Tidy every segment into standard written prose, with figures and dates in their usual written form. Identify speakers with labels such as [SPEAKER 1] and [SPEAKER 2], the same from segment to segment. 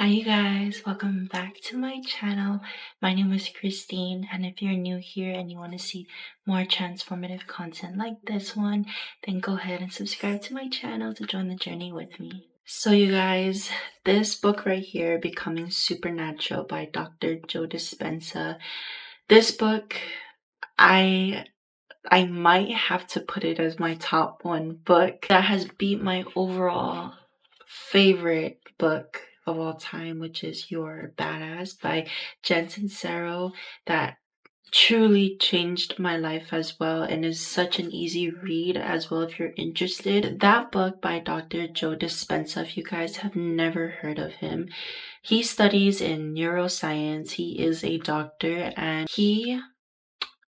[SPEAKER 1] Hi you guys, welcome back to my channel. My name is Christine, and if you're new here and you want to see more transformative content like this one, then go ahead and subscribe to my channel to join the journey with me. So you guys, this book right here, Becoming Supernatural by Dr. Joe Dispenza. This book, I might have to put it as my top one book that has beat my overall favorite book of all time, which is You're Badass by Jensen Saro. That truly changed my life as well and is such an easy read as well if you're interested. That book by Dr. Joe Dispenza, if you guys have never heard of him, he studies in neuroscience. He is a doctor and he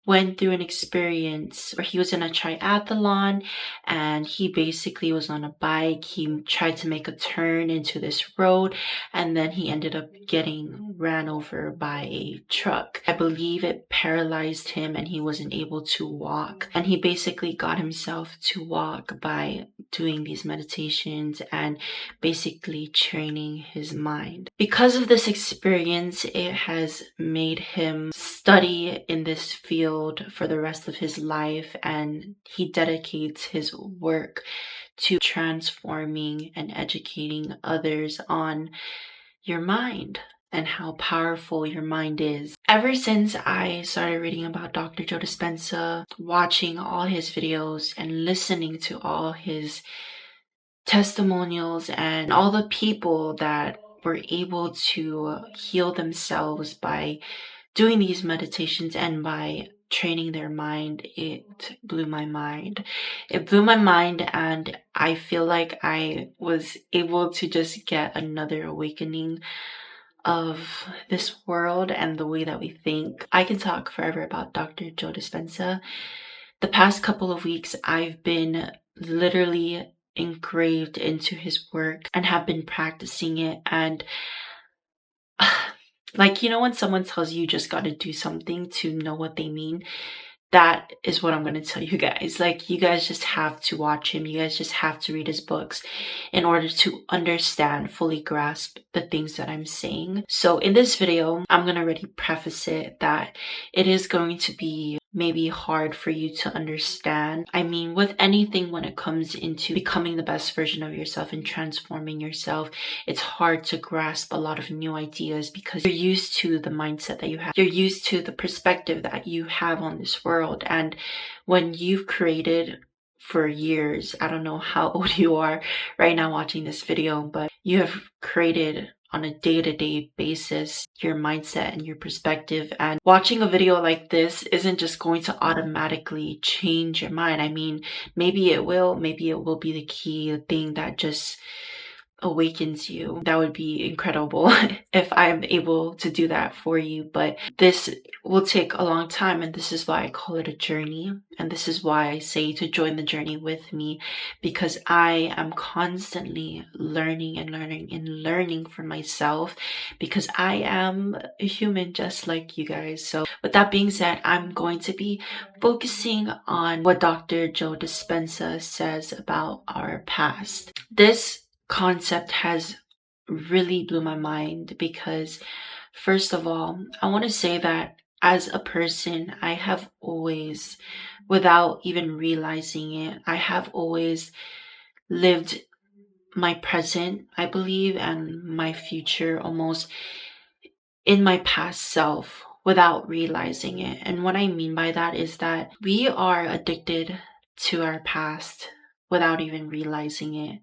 [SPEAKER 1] went through an experience where he was in a triathlon and he basically was on a bike. He tried to make a turn into this road and then he ended up getting ran over by a truck. I believe it paralyzed him and he wasn't able to walk. And he basically got himself to walk by doing these meditations and basically training his mind. Because of this experience, it has made him study in this field for the rest of his life, and he dedicates his work to transforming and educating others on your mind and how powerful your mind is. Ever since I started reading about Dr. Joe Dispenza, watching all his videos and listening to all his testimonials and all the people that were able to heal themselves by doing these meditations and by training their mind, it blew my mind. It blew my mind, and I feel like I was able to just get another awakening of this world and the way that we think. I can talk forever about Dr. Joe Dispenza. The past couple of weeks, I've been literally engraved into his work and have been practicing it. And like, you know, when someone tells you just got to do something to know what they mean, that is what I'm going to tell you guys. Like, you guys just have to watch him. You guys just have to read his books in order to understand, fully grasp the things that I'm saying. So in this video, I'm going to already preface it that it is going to be maybe hard for you to understand. I mean, with anything when it comes into becoming the best version of yourself and transforming yourself, it's hard to grasp a lot of new ideas because you're used to the mindset that you have. You're used to the perspective that you have on this world. And when you've created for years, I don't know how old you are right now watching this video, but you have created on a day-to-day basis your mindset and your perspective, and watching a video like this isn't just going to automatically change your mind. I mean, maybe it will be the key thing that just awakens you. That would be incredible if I'm able to do that for you, but this will take a long time, and this is why I call it a journey, and this is why I say to join the journey with me, because I am constantly learning and learning and learning for myself, because I am a human just like you guys. So with that being said, I'm going to be focusing on what Dr. Joe Dispenza says about our past. This concept has really blew my mind because, first of all, I want to say that as a person, I have always, without even realizing it, I have always lived my present, I believe, and my future almost in my past self without realizing it. And what I mean by that is that we are addicted to our past without even realizing it.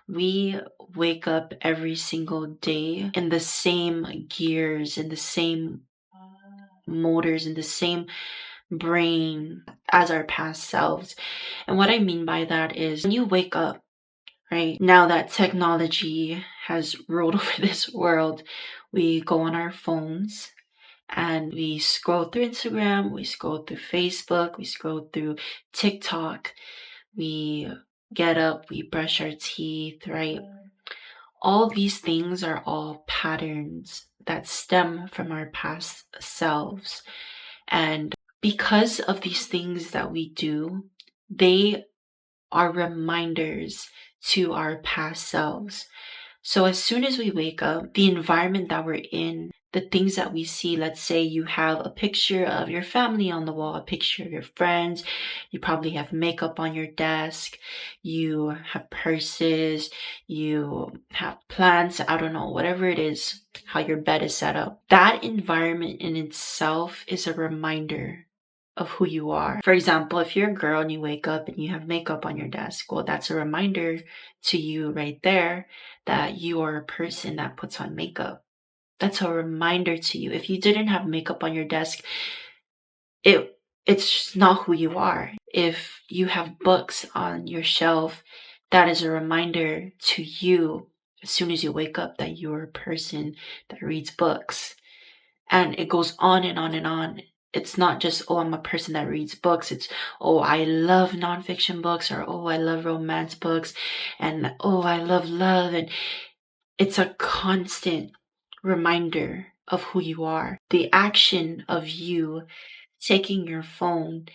[SPEAKER 1] We wake up every single day in the same gears, in the same motors, in the same brain as our past selves. And what I mean by that is when you wake up, right, now that technology has ruled over this world, we go on our phones and we scroll through Instagram, we scroll through Facebook, we scroll through TikTok, we get up, we brush our teeth, right? All these things are all patterns that stem from our past selves. And because of these things that we do, they are reminders to our past selves. So as soon as we wake up, the environment that we're in, the things that we see, let's say you have a picture of your family on the wall, a picture of your friends, you probably have makeup on your desk, you have purses, you have plants, I don't know, whatever it is, how your bed is set up. That environment in itself is a reminder of who you are. For example, if you're a girl and you wake up and you have makeup on your desk, well, that's a reminder to you right there that you are a person that puts on makeup. That's a reminder to you. If you didn't have makeup on your desk, it's just not who you are. If you have books on your shelf, that is a reminder to you as soon as you wake up that you're a person that reads books. And it goes on and on and on. It's not just, oh, I'm a person that reads books. It's, oh, I love nonfiction books, or, oh, I love romance books, and, oh, I love love. And it's a constant reminder of who you are. The action of you taking your phone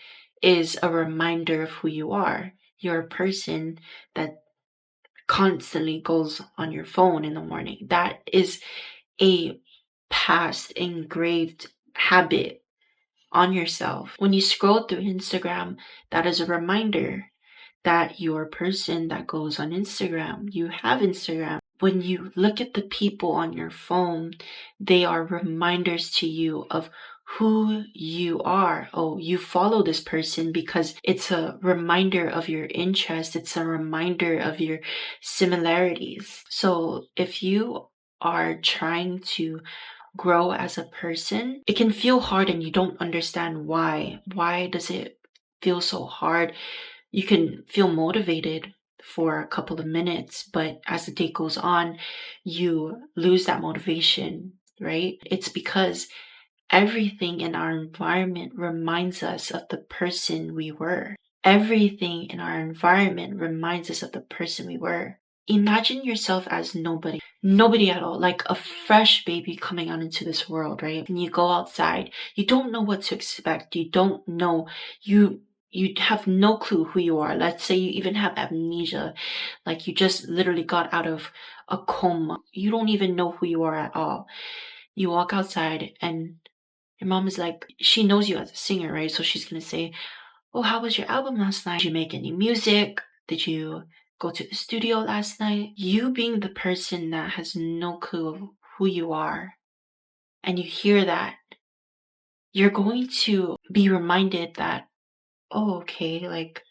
[SPEAKER 1] is a reminder of who you are. You're a person that constantly goes on your phone in the morning. That is a past engraved habit on yourself. When you scroll through Instagram, that is a reminder that you're a person that goes on Instagram. You have Instagram. When you look at the people on your phone, they are reminders to you of who you are. Oh, you follow this person because it's a reminder of your interest. It's a reminder of your similarities. So if you are trying to grow as a person, it can feel hard and you don't understand why. Why does it feel so hard? You can feel motivated for a couple of minutes, but as the day goes on, you lose that motivation, right? It's because everything in our environment reminds us of the person we were. Everything in our environment reminds us of the person we were. Imagine yourself as nobody at all, like a fresh baby coming out into this world, right? And you go outside, you don't know what to expect. You don't know, you have no clue who you are. Let's say you even have amnesia, like you just literally got out of a coma. You don't even know who you are at all. You walk outside and your mom is like, she knows you as a singer, right? So she's gonna say, oh, how was your album last night? Did you make any music? Did you go to the studio last night? You being the person that has no clue who you are, and you hear that, you're going to be reminded that, oh, okay, like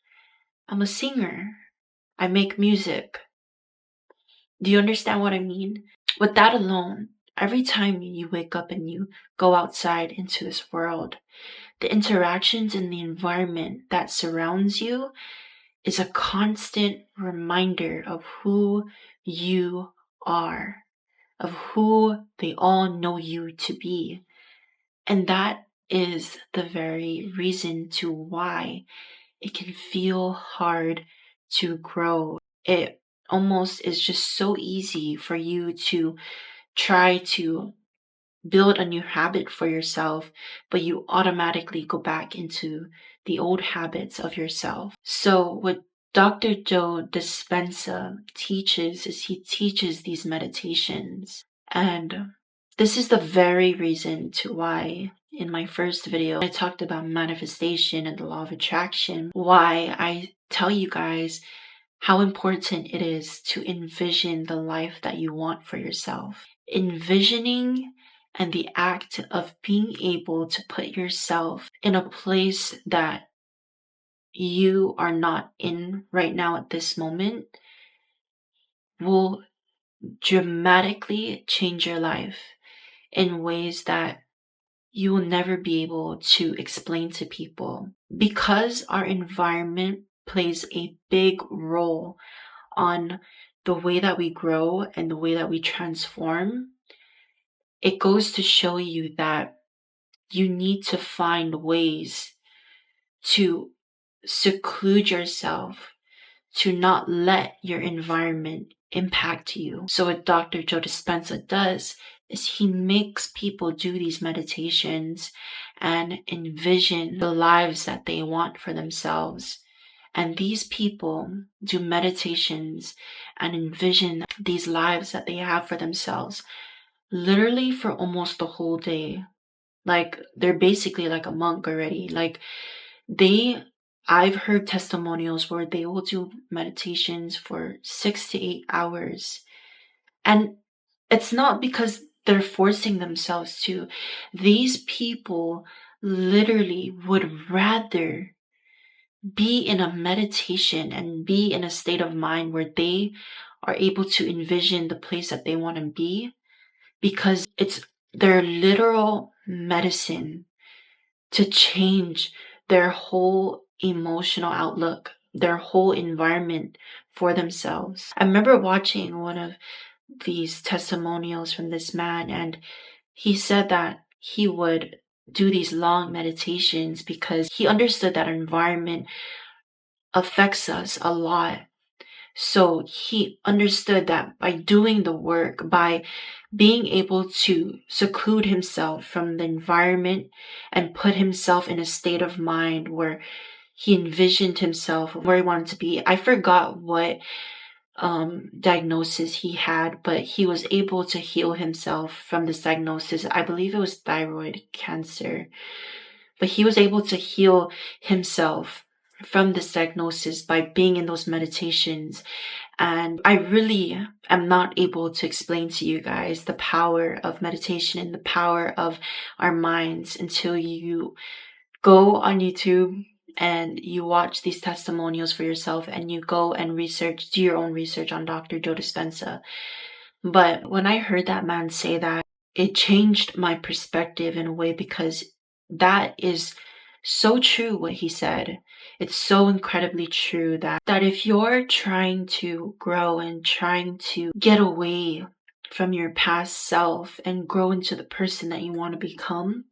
[SPEAKER 1] I'm a singer. I make music. Do you understand what I mean? With that alone, every time you wake up and you go outside into this world, the interactions in the environment that surrounds you is a constant reminder of who you are, of who they all know you to be. And that is the very reason to why it can feel hard to grow. It almost is just so easy for you to try to build a new habit for yourself, but you automatically go back into the old habits of yourself. So what Dr. Joe Dispenza teaches is he teaches these meditations. And this is the very reason to why in my first video I talked about manifestation and the law of attraction, why I tell you guys how important it is to envision the life that you want for yourself. Envisioning and the act of being able to put yourself in a place that you are not in right now at this moment will dramatically change your life in ways that you will never be able to explain to people. Because our environment plays a big role on the way that we grow and the way that we transform, it goes to show you that you need to find ways to seclude yourself, to not let your environment impact you. So what Dr. Joe Dispenza does is he makes people do these meditations and envision the lives that they want for themselves. And these people do meditations and envision these lives that they have for themselves, literally for almost the whole day. Like, they're basically like a monk already. Like, I've heard testimonials where they will do meditations for 6 to 8 hours. And it's not because they're forcing themselves to. These people literally would rather be in a meditation and be in a state of mind where they are able to envision the place that they want to be, because it's their literal medicine to change their whole emotional outlook, their whole environment for themselves. I remember watching one of these testimonials from this man, and he said that he would do these long meditations because he understood that environment affects us a lot. So he understood that by doing the work, by being able to seclude himself from the environment and put himself in a state of mind where he envisioned himself where he wanted to be. I forgot what diagnosis he had, but he was able to heal himself from this diagnosis. I believe it was thyroid cancer, but he was able to heal himself from this diagnosis by being in those meditations. And I really am not able to explain to you guys the power of meditation and the power of our minds until you go on YouTube and you watch these testimonials for yourself and you go and do your own research on Dr. Joe Dispenza. But when I heard that man say that, it changed my perspective in a way, because that is so true what he said. It's so incredibly true that if you're trying to grow and trying to get away from your past self and grow into the person that you want to become,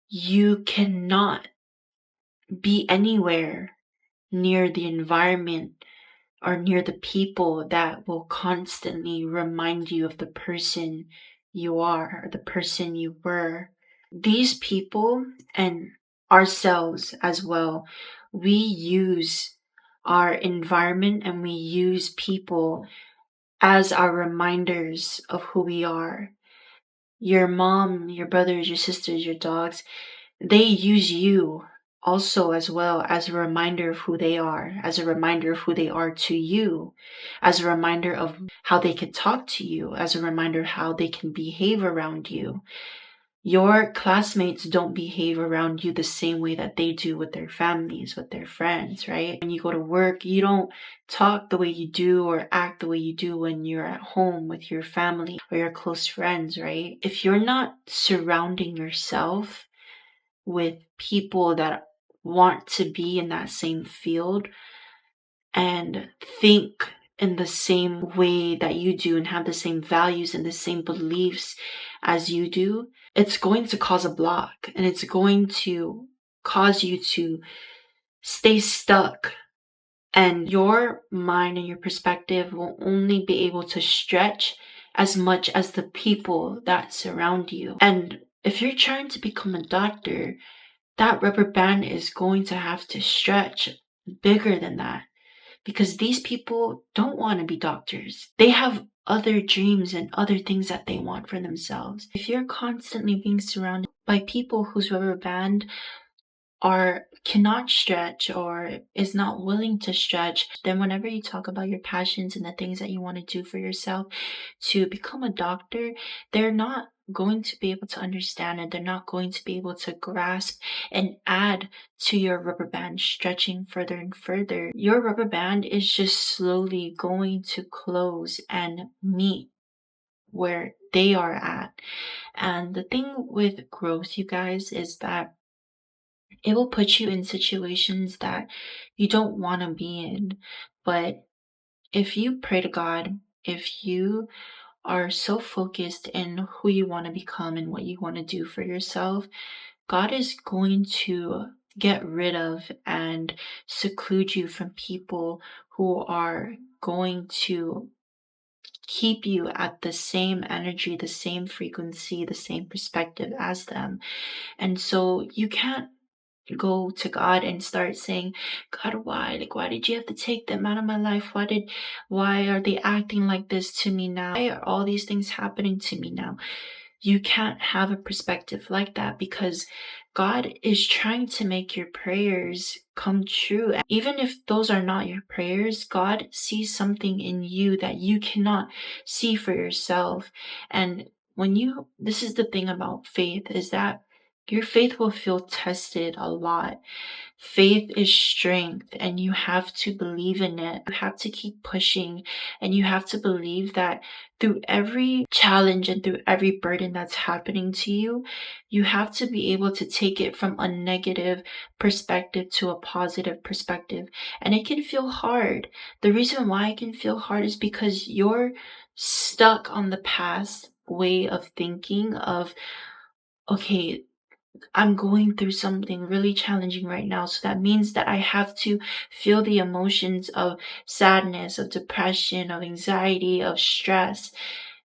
[SPEAKER 1] you cannot be anywhere near the environment or near the people that will constantly remind you of the person you are or the person you were. These people and ourselves as well, we use our environment and we use people as our reminders of who we are. Your mom, your brothers, your sisters, your dogs, they use you also as well as a reminder of who they are, as a reminder of who they are to you, as a reminder of how they can talk to you, as a reminder of how they can behave around you. Your classmates don't behave around you the same way that they do with their families, with their friends, right? When you go to work, you don't talk the way you do or act the way you do when you're at home with your family or your close friends, right? If you're not surrounding yourself with people that want to be in that same field and think in the same way that you do and have the same values and the same beliefs as you do, it's going to cause a block and it's going to cause you to stay stuck. And your mind and your perspective will only be able to stretch as much as the people that surround you. And if you're trying to become a doctor, that rubber band is going to have to stretch bigger than that, because these people don't want to be doctors. They have other dreams and other things that they want for themselves. If you're constantly being surrounded by people whose rubber band cannot stretch or is not willing to stretch, then whenever you talk about your passions and the things that you want to do for yourself to become a doctor, they're not going to be able to understand it. They're not going to be able to grasp and add to your rubber band stretching further and further. Your rubber band is just slowly going to close and meet where they are at. And the thing with growth, you guys, is that it will put you in situations that you don't want to be in. But if you pray to God, if you are so focused in who you want to become and what you want to do for yourself, God is going to get rid of and seclude you from people who are going to keep you at the same energy, the same frequency, the same perspective as them. And so you can't go to God and start saying, God, why? Like, why did you have to take them out of my life? Why are they acting like this to me now? Why are all these things happening to me now? You can't have a perspective like that, because God is trying to make your prayers come true. Even if those are not your prayers, God sees something in you that you cannot see for yourself. And this is the thing about faith, is that your faith will feel tested a lot. Faith is strength, and you have to believe in it. You have to keep pushing, and you have to believe that through every challenge and through every burden that's happening to you, you have to be able to take it from a negative perspective to a positive perspective. And it can feel hard. The reason why it can feel hard is because you're stuck on the past way of thinking of, okay, I'm going through something really challenging right now. So that means that I have to feel the emotions of sadness, of depression, of anxiety, of stress.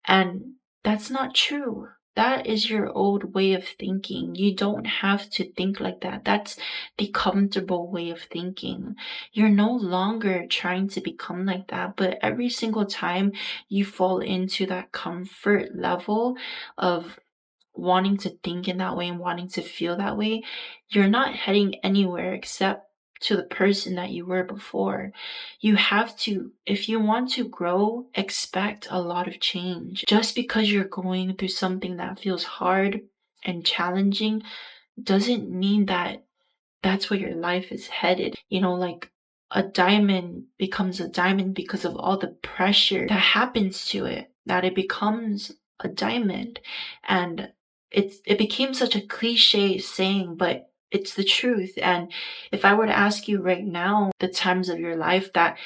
[SPEAKER 1] And that's not true. That is your old way of thinking. You don't have to think like that. That's the comfortable way of thinking. You're no longer trying to become like that, but every single time you fall into that comfort level of wanting to think in that way and wanting to feel that way, you're not heading anywhere except to the person that you were before. You have to, if you want to grow, expect a lot of change. Just because you're going through something that feels hard and challenging doesn't mean that that's where your life is headed. Like, a diamond becomes a diamond because of all the pressure that happens to it, that it becomes a diamond. And it became such a cliche saying, but it's the truth. And if I were to ask you right now, the times of your life that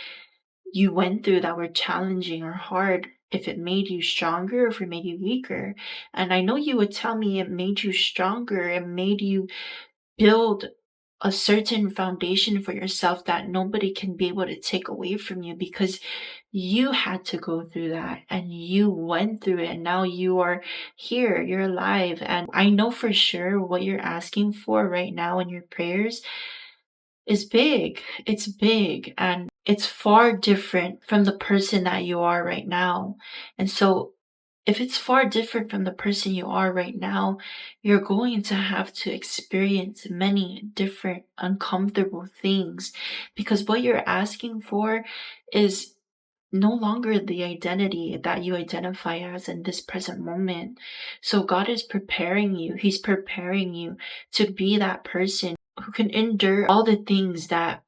[SPEAKER 1] you went through that were challenging or hard, if it made you stronger or if it made you weaker, and I know you would tell me it made you stronger, it made you build a certain foundation for yourself that nobody can be able to take away from you, because you had to go through that and you went through it, and now you are here, you're alive. And I know for sure what you're asking for right now in your prayers is big. It's big, and it's far different from the person that you are right now. And so if it's far different from the person you are right now, you're going to have to experience many different uncomfortable things, because what you're asking for is no longer the identity that you identify as in this present moment. So God is preparing you. He's preparing you to be that person who can endure all the things that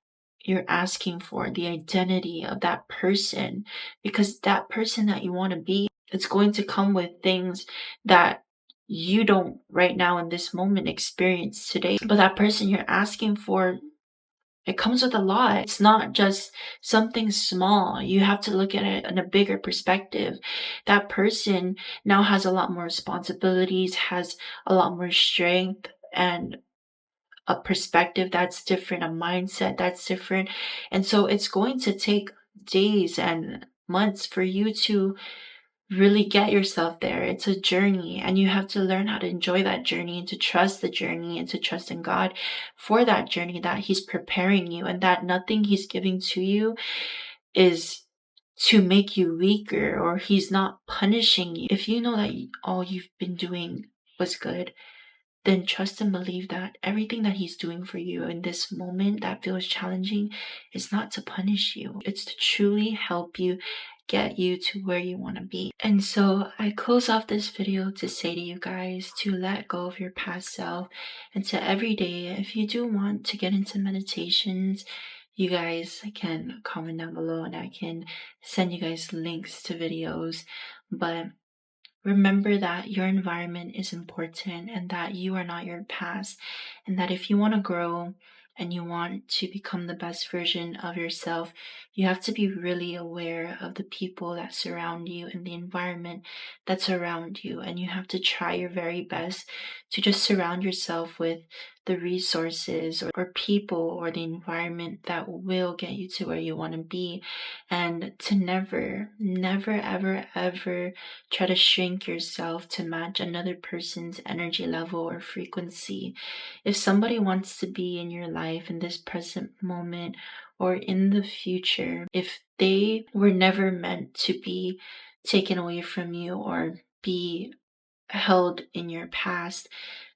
[SPEAKER 1] you're asking for, the identity of that person, because that person that you want to be, it's going to come with things that you don't right now in this moment experience today. But that person you're asking for, it comes with a lot. It's not just something small. You have to look at it in a bigger perspective. That person now has a lot more responsibilities, has a lot more strength, and a perspective that's different, a mindset that's different. And so it's going to take days and months for you to really get yourself there. It's a journey, and you have to learn how to enjoy that journey and to trust the journey and to trust in God for that journey, that He's preparing you, and that nothing He's giving to you is to make you weaker, or He's not punishing you. If you know that all you've been doing was good, then trust and believe that everything that He's doing for you in this moment that feels challenging is not to punish you. It's to truly help you get you to where you want to be. And so I close off this video to say to you guys to let go of your past self, and to every day, if you do want to get into meditations, you guys can comment down below and I can send you guys links to videos. But remember that your environment is important, and that you are not your past, and that if you want to grow and you want to become the best version of yourself, you have to be really aware of the people that surround you and the environment that's around you. And you have to try your very best to just surround yourself with the resources or people or the environment that will get you to where you want to be, and to never, ever, ever try to shrink yourself to match another person's energy level or frequency. If somebody wants to be in your life in this present moment or in the future, if they were never meant to be taken away from you or be held in your past,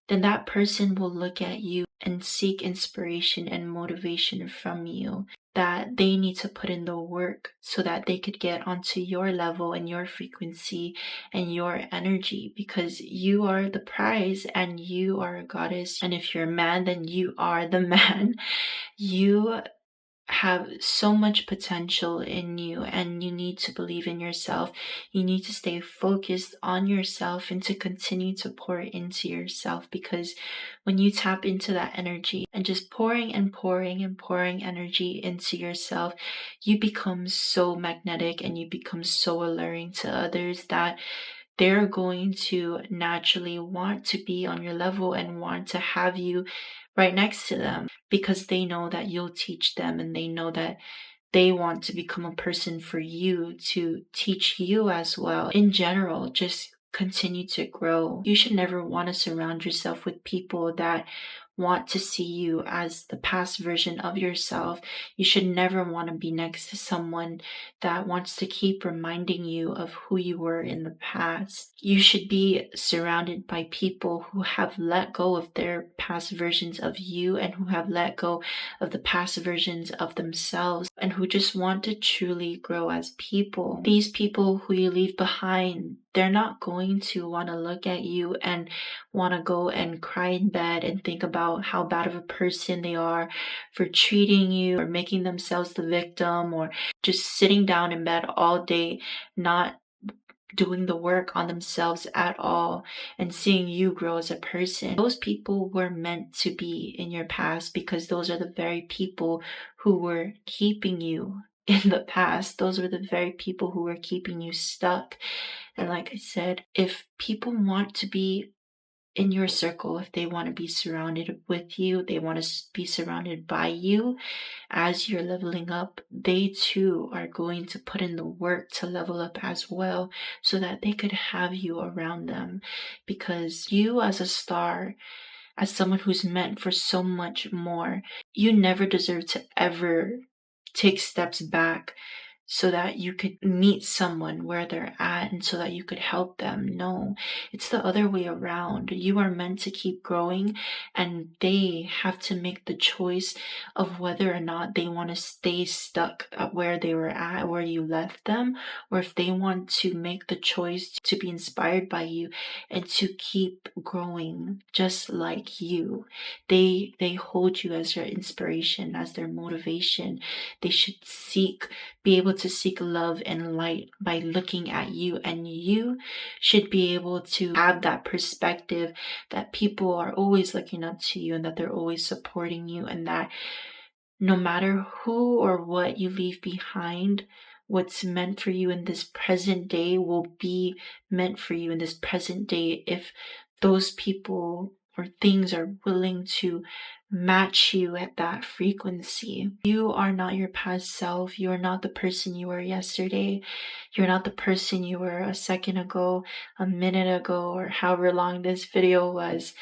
[SPEAKER 1] then that person will look at you and seek inspiration and motivation from you, that they need to put in the work so that they could get onto your level and your frequency and your energy, because you are the prize and you are a goddess. And if you're a man, then you are the man. You have so much potential in you, and you need to believe in yourself. You need to stay focused on yourself and to continue to pour into yourself, because when you tap into that energy and just pouring and pouring and pouring energy into yourself, you become so magnetic and you become so alluring to others that they're going to naturally want to be on your level and want to have you right next to them, because they know that you'll teach them and they know that they want to become a person for you to teach you as well. In general, just continue to grow. You should never want to surround yourself with people that want to see you as the past version of yourself. You should never want to be next to someone that wants to keep reminding you of who you were in the past. You should be surrounded by people who have let go of their past versions of you and who have let go of the past versions of themselves and who just want to truly grow as people. These people who you leave behind, they're not going to want to look at you and want to go and cry in bed and think about how bad of a person they are for treating you or making themselves the victim, or just sitting down in bed all day, not doing the work on themselves at all and seeing you grow as a person. Those people were meant to be in your past, because those are the very people who were keeping you in the past. Those were the very people who were keeping you stuck. And like I said, if people want to be in your circle, if they want to be surrounded with you, they want to be surrounded by you as you're leveling up, they too are going to put in the work to level up as well, so that they could have you around them. Because you, as a star, as someone who's meant for so much more, you never deserve to ever take steps back so that you could meet someone where they're at and so that you could help them. No, it's the other way around. You are meant to keep growing, and they have to make the choice of whether or not they want to stay stuck at where they were at, where you left them, or if they want to make the choice to be inspired by you and to keep growing just like you. They hold you as their inspiration, as their motivation. They should be able to seek love and light by looking at you, and you should be able to have that perspective that people are always looking up to you and that they're always supporting you, and that no matter who or what you leave behind, what's meant for you in this present day will be meant for you in this present day if those people or things are willing to match you at that frequency. You are not your past self. You are not the person you were yesterday. You're not the person you were a second ago, a minute ago, or however long this video was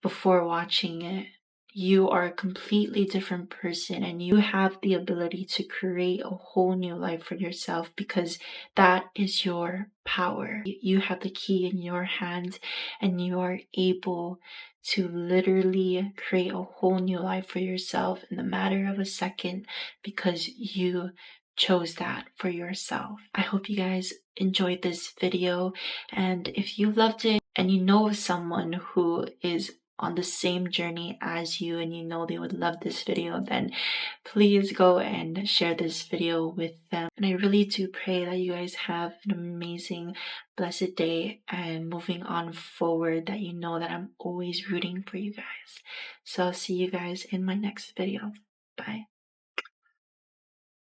[SPEAKER 1] before watching it. You are a completely different person, and you have the ability to create a whole new life for yourself, because that is your power. You have the key in your hands, and you are able to literally create a whole new life for yourself in the matter of a second, because you chose that for yourself. I hope you guys enjoyed this video, and if you loved it and you know someone who is on the same journey as you and you know they would love this video, then please go and share this video with them. And I really do pray that you guys have an amazing, blessed day, and moving on forward, that you know that I'm always rooting for you guys. So I'll see you guys in my next video. Bye.